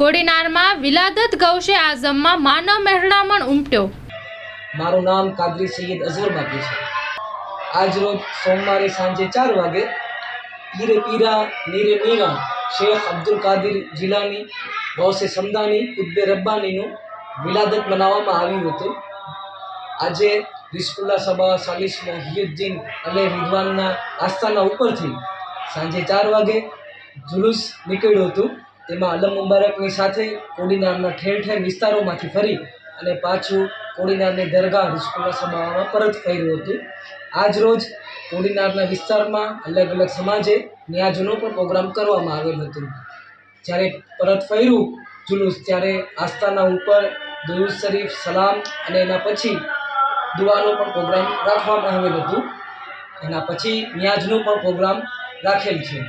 કોડીનારમાં વિલાદત ગૌશે આઝમમાં માનવ મહેરામણ ઉમટ્યો। મારું નામ કાદરી સૈયદ અઝહર બાકી છે। આજ રોજ સોમવારે સાંજે 4 વાગે પીરે પીરા મીરે મીરા શેખ અબ્દુલ કાદિર જીલાની ગૌસે સમદાની કુતબે રબ્બાનીનું વિલાદત મનાવવામાં આવ્યું હતું। આજે રિસ્કુલ્લા સભા સાલિસ મોહિયુદ્દીન અલે રિદવાનના આસ્થાના ઉપરથી સાંજે 4 વાગે જુલુસ નીકળ્યું હતું। તેમાં અલમ મુબારકની સાથે કોડીનારના ઠેર ઠેર વિસ્તારોમાંથી ફરી અને પાછું કોડીનારની દરગાહ રિસ્કુલ્લા સભામાં પરત ફર્યું હતું। આજ રોજ કોડીનારના વિસ્તારમાં અલગ અલગ સમાજે ન્યાજનો પણ પ્રોગ્રામ કરવામાં આવેલ હતો। જ્યારે પરત ફર્યું જુલુસ ત્યારે આસ્થાના ઉપર દુરૂદ શરીફ સલામ અને એના પછી દુઆનો પણ પ્રોગ્રામ રાખવામાં આવેલ હતું। એના પછી ન્યાજનો પણ પ્રોગ્રામ રાખેલ છે।